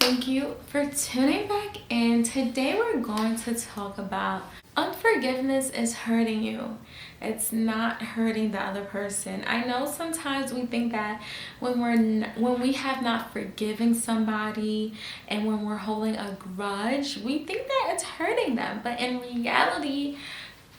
Thank you for tuning back in. Today we're going to talk about unforgiveness is hurting you. It's not hurting the other person. I know sometimes we think that when we have not forgiven somebody and when we're holding a grudge, we think that it's hurting them, but in reality,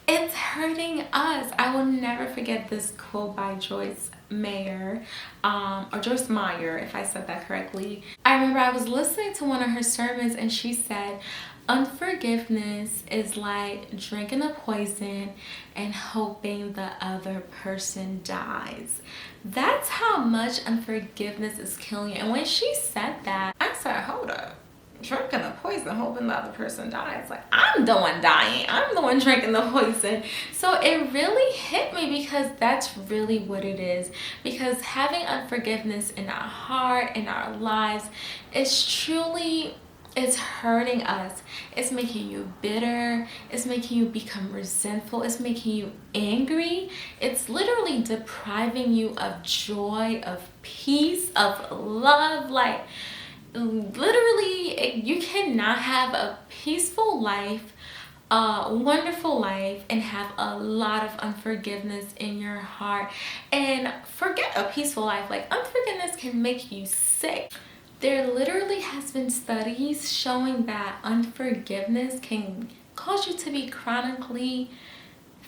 it's hurting us. I will never forget this quote by Joyce Meyer, or Joyce Meyer, if I said that correctly. I remember I was listening to one of her sermons and she said, unforgiveness is like drinking a poison and hoping the other person dies. That's how much unforgiveness is killing you. And when she said that, I said, hold up. Drinking the poison, hoping the other person dies. Like, I'm the one dying. I'm the one drinking the poison. So it really hit me because that's really what it is. Because having unforgiveness in our heart, in our lives, it's hurting us. It's making you bitter. It's making you become resentful. It's making you angry. It's literally depriving you of joy, of peace, of love. Like, literally, you cannot have a peaceful life, a wonderful life, and have a lot of unforgiveness in your heart. And forget a peaceful life. Like, unforgiveness can make you sick. There literally has been studies showing that unforgiveness can cause you to be chronically,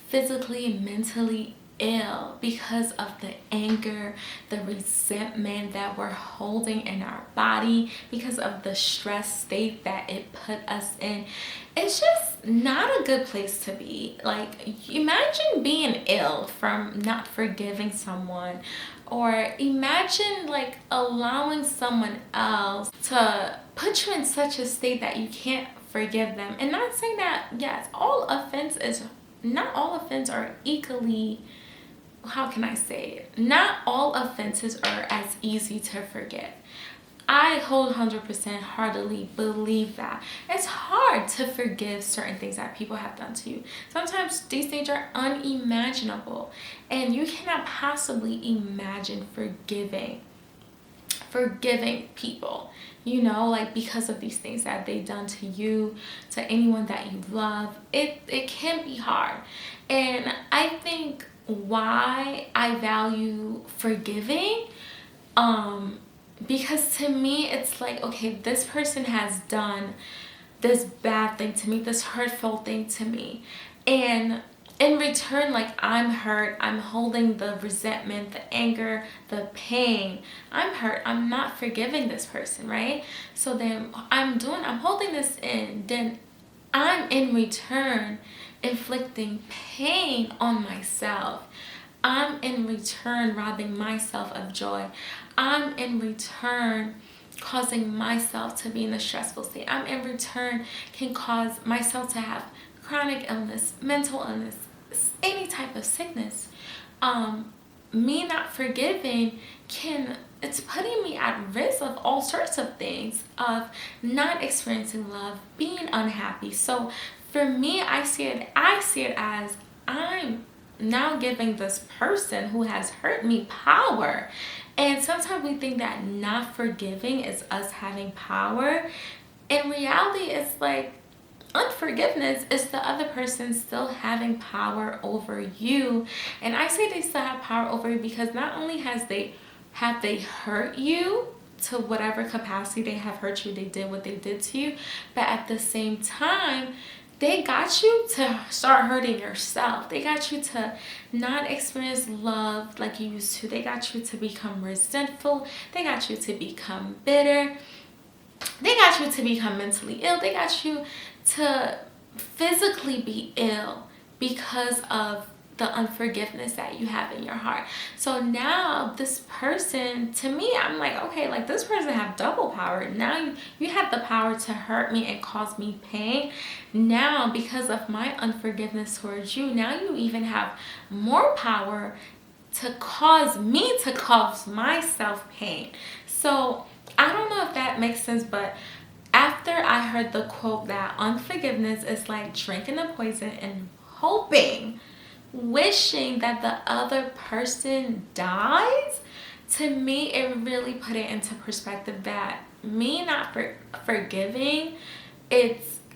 physically, and mentally ill because of the anger, the resentment that we're holding in our body, because of the stress state that it put us in. It's just not a good place to be. Like, imagine being ill from not forgiving someone, or imagine like allowing someone else to put you in such a state that you can't forgive them. And not saying that, yes, not all offenses are equally, how can I say it? Not all offenses are as easy to forgive. I 100% heartily believe that. It's hard to forgive certain things that people have done to you. Sometimes these things are unimaginable, and you cannot possibly imagine forgiving people, like because of these things that they've done to you, to anyone that you love. It can be hard. And I think why I value forgiving, because to me it's like, okay, this person has done this bad thing to me, this hurtful thing to me, and in return, like, I'm hurt, I'm holding the resentment, the anger, the pain, I'm hurt, I'm not forgiving this person, right? So then I'm holding this in, then I'm in return inflicting pain on myself. I'm in return robbing myself of joy. I'm in return causing myself to be in a stressful state. I'm in return can cause myself to have chronic illness, mental illness, any type of sickness. Me not forgiving it's putting me at risk of all sorts of things, of not experiencing love, being unhappy. So for me, I see it as I'm now giving this person who has hurt me power. And sometimes we think that not forgiving is us having power. In reality, it's like unforgiveness is the other person still having power over you. And I say they still have power over you because not only have they hurt you to whatever capacity they have hurt you, they did what they did to you, but at the same time, they got you to start hurting yourself. They got you to not experience love like you used to. They got you to become resentful. They got you to become bitter. They got you to become mentally ill. They got you to physically be ill because of the unforgiveness that you have in your heart. So now this person, to me, I'm like, okay, like this person have double power. Now you have the power to hurt me and cause me pain. Now, because of my unforgiveness towards you, now you even have more power to cause me to cause myself pain. So I don't know if that makes sense, but after I heard the quote that unforgiveness is like drinking the poison and wishing that the other person dies, to me it really put it into perspective that me not forgiving,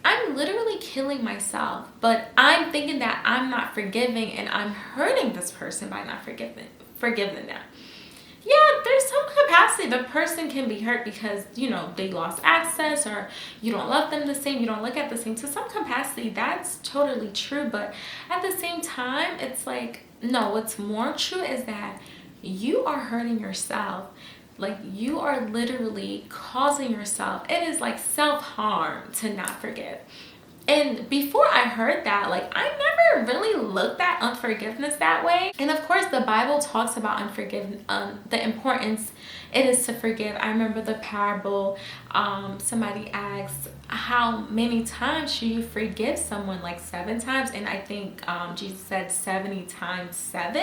I'm literally killing myself. But I'm thinking that I'm not forgiving and I'm hurting this person by not forgiving them. Yeah, there's some capacity. The person can be hurt because, they lost access, or you don't love them the same, you don't look at the same. To some capacity, that's totally true. But at the same time, it's like, no, what's more true is that you are hurting yourself. Like, you are literally causing yourself. It is like self-harm to not forgive. And before I heard that, like, I never really looked at unforgiveness that way. And of course, the Bible talks about unforgiveness, the importance it is to forgive. I remember the parable, somebody asked, how many times should you forgive someone? Like 7 times. And I think Jesus said 70 times 7.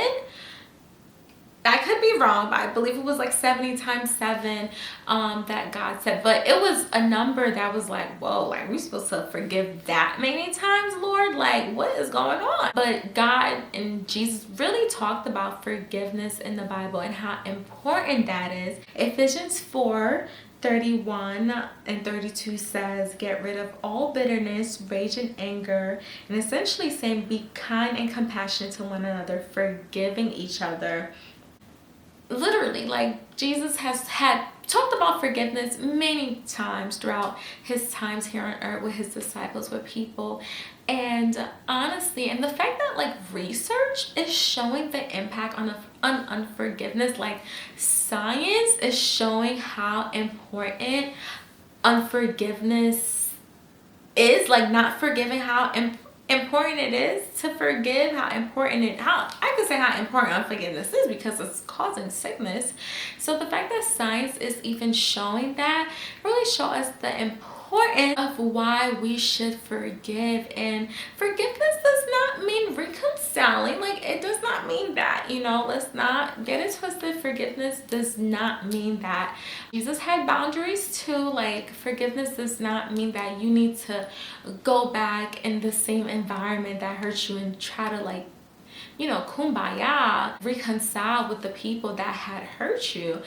I could be wrong, but I believe it was like 70 times 7 that God said. But it was a number that was like, whoa, like, we're supposed to forgive that many times, Lord? Like, what is going on? But God and Jesus really talked about forgiveness in the Bible and how important that is. Ephesians 4:31 and 32 says, get rid of all bitterness, rage, and anger, and essentially saying, be kind and compassionate to one another, forgiving each other. Literally, like, Jesus had talked about forgiveness many times throughout his times here on earth with his disciples, with people. And honestly, and the fact that, like, research is showing the impact on unforgiveness, like, science is showing how important unforgiveness is, like, not forgiving, how important it is to forgive, how I could say how important unforgiveness is, because it's causing sickness. So the fact that science is even showing that really shows us the importance of why we should forgive. And forgiveness does not mean reconciling. Like, it does not mean that, let's not get it twisted. Forgiveness does not mean that. Jesus had boundaries too. Like, forgiveness does not mean that you need to go back in the same environment that hurt you and try to, like, kumbaya, reconcile with the people that had hurt you.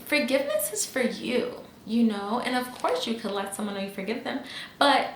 Forgiveness is for you, and of course you could let someone know you forgive them, but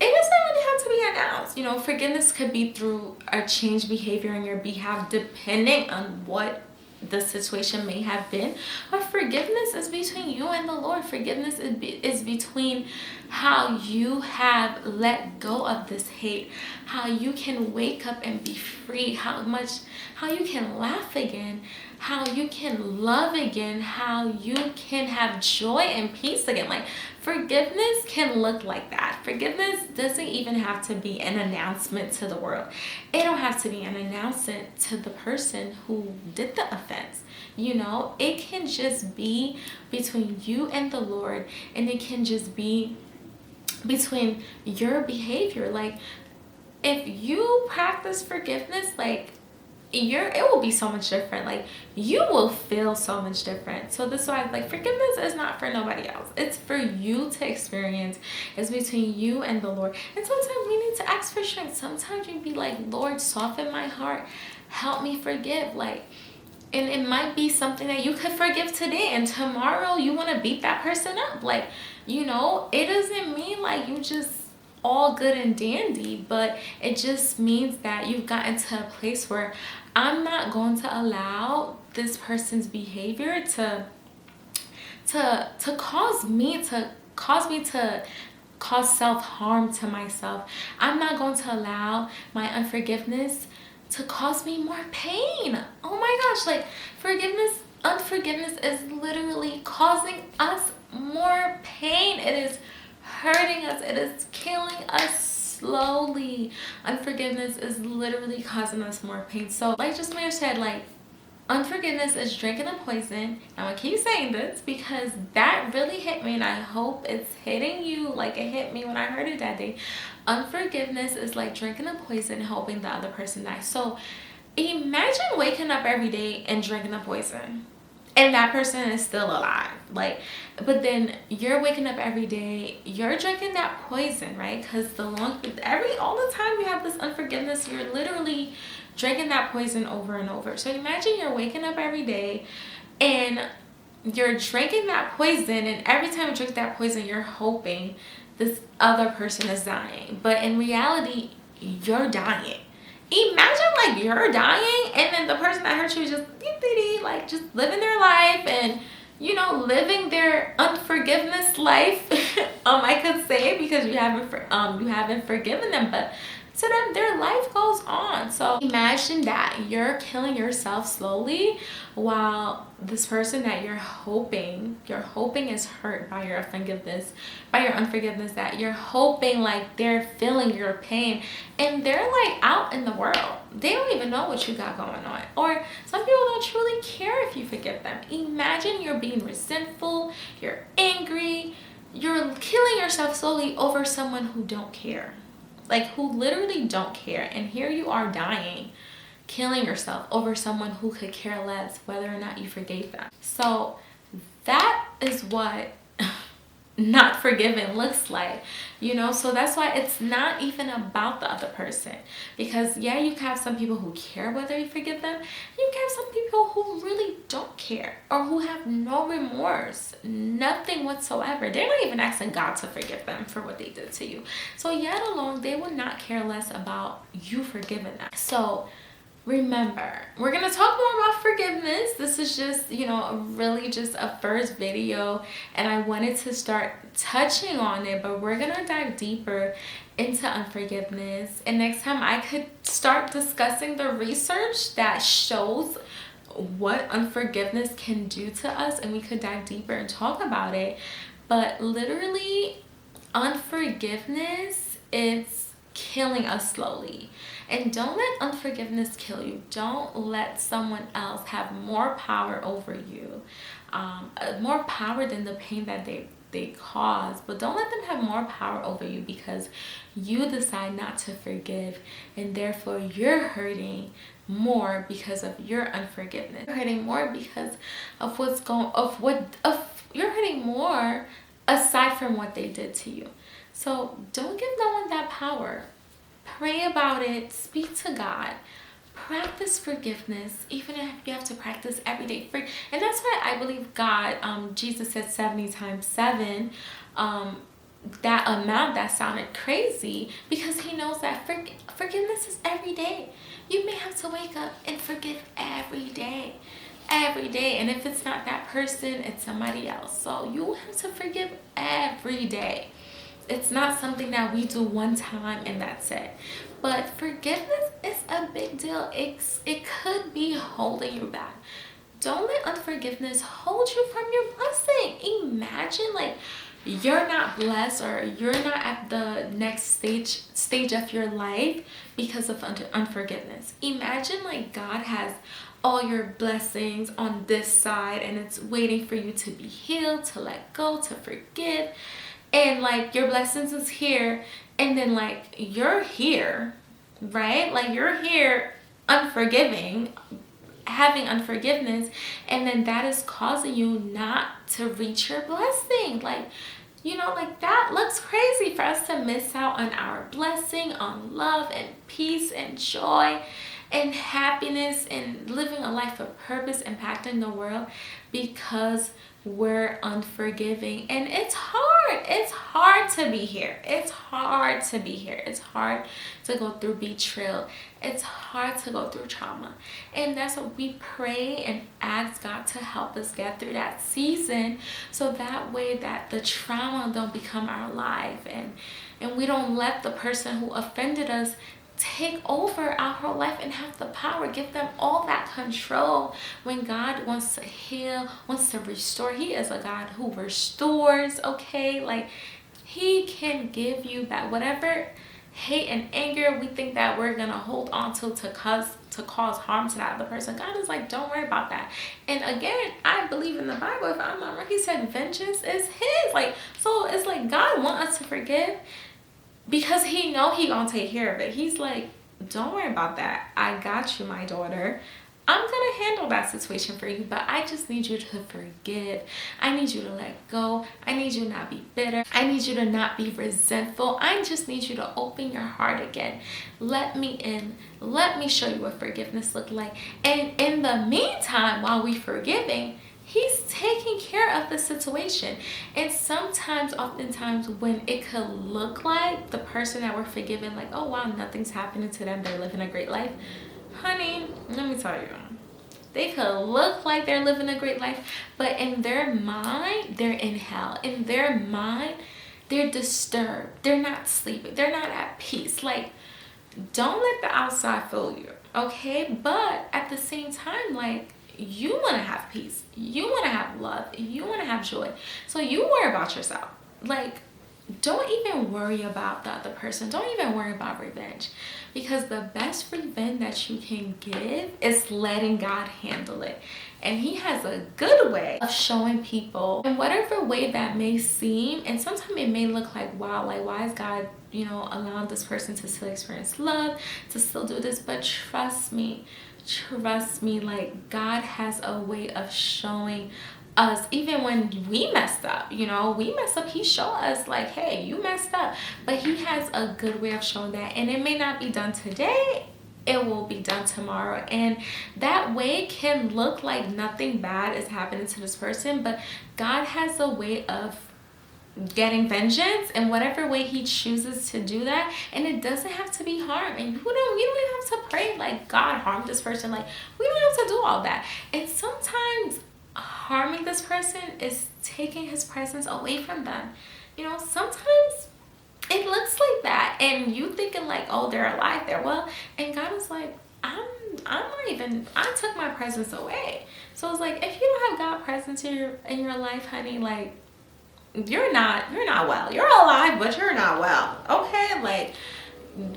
it doesn't really have to be announced. Forgiveness could be through a changed behavior on your behalf, depending on what the situation may have been. But forgiveness is between you and the Lord. Forgiveness is between how you have let go of this hate, how you can wake up and be free, how you can laugh again, how you can love again, how you can have joy and peace again. Like, forgiveness can look like that. Forgiveness doesn't even have to be an announcement to the world. It don't have to be an announcement to the person who did the offense. It can just be between you and the Lord, and it can just be between your behavior. Like, if you practice forgiveness, like, it will be so much different. Like, you will feel so much different. So this is why, like, forgiveness is not for nobody else. It's for you to experience. It's between you and the Lord. And sometimes we need to ask for strength. Sometimes you be like, Lord, soften my heart, help me forgive. Like, and it might be something that you could forgive today, and tomorrow you want to beat that person up. Like, it doesn't mean like you just all good and dandy, but it just means that you've gotten to a place where I'm not going to allow this person's behavior to cause me to cause self-harm to myself. I'm not going to allow my unforgiveness to cause me more pain. Oh my gosh, like, unforgiveness is literally causing us more pain. It is hurting us. It is killing us slowly. Unforgiveness is literally causing us more pain. So, like just Mary said, like, unforgiveness is drinking the poison. Now, I keep saying this because that really hit me, and I hope it's hitting you like it hit me when I heard it that day. Unforgiveness is like drinking the poison, hoping the other person dies. So imagine waking up every day and drinking the poison, and that person is still alive. Like, but then you're waking up every day, you're drinking that poison, right? Because all the time you have this unforgiveness, you're literally drinking that poison over and over. So imagine you're waking up every day and you're drinking that poison, and every time you drink that poison, you're hoping this other person is dying. But in reality, you're dying. Imagine like you're dying, and then the person that hurt you is just like just living their life and living their unforgiveness life. I could say, because you haven't forgiven them, but to them their life goes on. So imagine that you're killing yourself slowly, while this person that you're hoping is hurt by your unforgiveness, that you're hoping like they're feeling your pain, and they're like out in the world. They don't even know what you got going on, or some people don't truly care if you forgive them. Imagine you're being resentful, you're angry, you're killing yourself slowly over someone who don't care, like who literally don't care, and here you are dying, killing yourself over someone who could care less whether or not you forgave them. So that is what not forgiving looks like, so that's why it's not even about the other person. Because you can have some people who care whether you forgive them, you can have some people who really don't care, or who have no remorse, nothing whatsoever. They're not even asking God to forgive them for what they did to you, so yet alone they will not care less about you forgiving them. So remember, we're going to talk more about forgiveness. This is just, really just a first video, and I wanted to start touching on it, but we're going to dive deeper into unforgiveness. And next time I could start discussing the research that shows what unforgiveness can do to us, and we could dive deeper and talk about it. But literally, unforgiveness is killing us slowly. And don't let unforgiveness kill you. Don't let someone else have more power over you, more power than the pain that they cause. But don't let them have more power over you because you decide not to forgive, and therefore you're hurting more because of your unforgiveness. You're hurting more because of you're hurting more aside from what they did to you. So don't give no one that power. Pray about it, speak to God, practice forgiveness, even if you have to practice every day. And that's why I believe God, Jesus said 70 times 7, that amount that sounded crazy, because he knows that forgiveness is every day. You may have to wake up and forgive every day. And if it's not that person, it's somebody else. So you have to forgive every day. It's not something that we do one time and that's it. But forgiveness is a big deal. It could be holding you back. Don't let unforgiveness hold you from your blessing. Imagine like you're not blessed, or you're not at the next stage of your life because of unforgiveness. Imagine like God has all your blessings on this side, and it's waiting for you to be healed, to let go, to forgive. And like your blessings is here, and then like you're here, right? Like you're here unforgiving, having unforgiveness, and then that is causing you not to reach your blessing. Like like that looks crazy for us to miss out on our blessing, on love and peace and joy and happiness and living a life of purpose, impacting the world, because we're unforgiving. And it's hard to be here. It's hard to go through betrayal. It's hard to go through trauma. And that's what we pray and ask God to help us get through that season, so that way that the trauma don't become our life, and we don't let the person who offended us take over our whole life and have the power, give them all that control. When God wants to heal, wants to restore, he is a God who restores, okay? Like he can give you that whatever hate and anger we think that we're gonna hold on to cause harm to that other person. God is like, don't worry about that. And again, I believe in the Bible, if I'm not wrong, he said vengeance is his. Like, so it's like God wants us to forgive, because he know he gonna take care of it. He's like, don't worry about that. I got you, my daughter. I'm gonna handle that situation for you, but I just need you to forgive. I need you to let go. I need you to not be bitter. I need you to not be resentful. I just need you to open your heart again. Let me in. Let me show you what forgiveness looks like. And in the meantime, while we forgiving, He's taking care of the situation. And sometimes, oftentimes, when it could look like the person that we're forgiving, like, oh wow, nothing's happening to them, they're living a great life. Honey, let me tell you, they could look like they're living a great life, but in their mind, they're in hell. In their mind, they're disturbed. They're not sleeping. They're not at peace. Like, don't let the outside fool you, okay? But at the same time, like, you want to have peace. You want to have love. You want to have joy. So you worry about yourself. Like, don't even worry about the other person. Don't even worry about revenge, because the best revenge that you can give is letting God handle it. And he has a good way of showing people in whatever way that may seem. And sometimes it may look like, wow, like, why is God, allowing this person to still experience love, to still do this? But trust me, like, God has a way of showing us. Even when we messed up, he showed us, like, hey, you messed up. But he has a good way of showing that. And it may not be done today, it will be done tomorrow. And that way can look like nothing bad is happening to this person, but God has a way of getting vengeance in whatever way he chooses to do that. And it doesn't have to be harm. And we don't even have to pray like, God, harm this person. Like, we don't have to do all that. And sometimes harming this person is taking his presence away from them. Sometimes it looks like that, and you thinking like, oh, they're alive, they're well, and God is like, I took my presence away. So it's like, if you don't have God presence in your life, honey, like, you're not well. You're alive, but you're not well. Okay, like,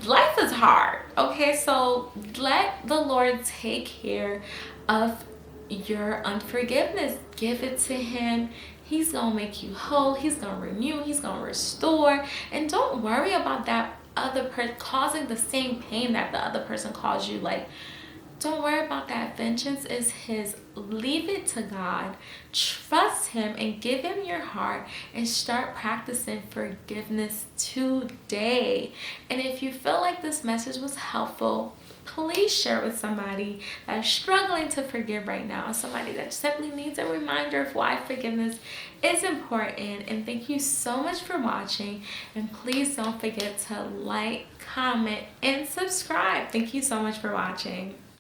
life is hard. Okay, so let the Lord take care of your unforgiveness. Give it to him. He's gonna make you whole. He's gonna renew. He's gonna restore. And don't worry about that other person causing the same pain that the other person caused you. Like, don't worry about that. Vengeance is his. Leave it to God. Trust him and give him your heart, and start practicing forgiveness today. And if you feel like this message was helpful, please share with somebody that's struggling to forgive right now, somebody that simply needs a reminder of why forgiveness is important. And thank you so much for watching, and please don't forget to like, comment, and subscribe. Thank you so much for watching.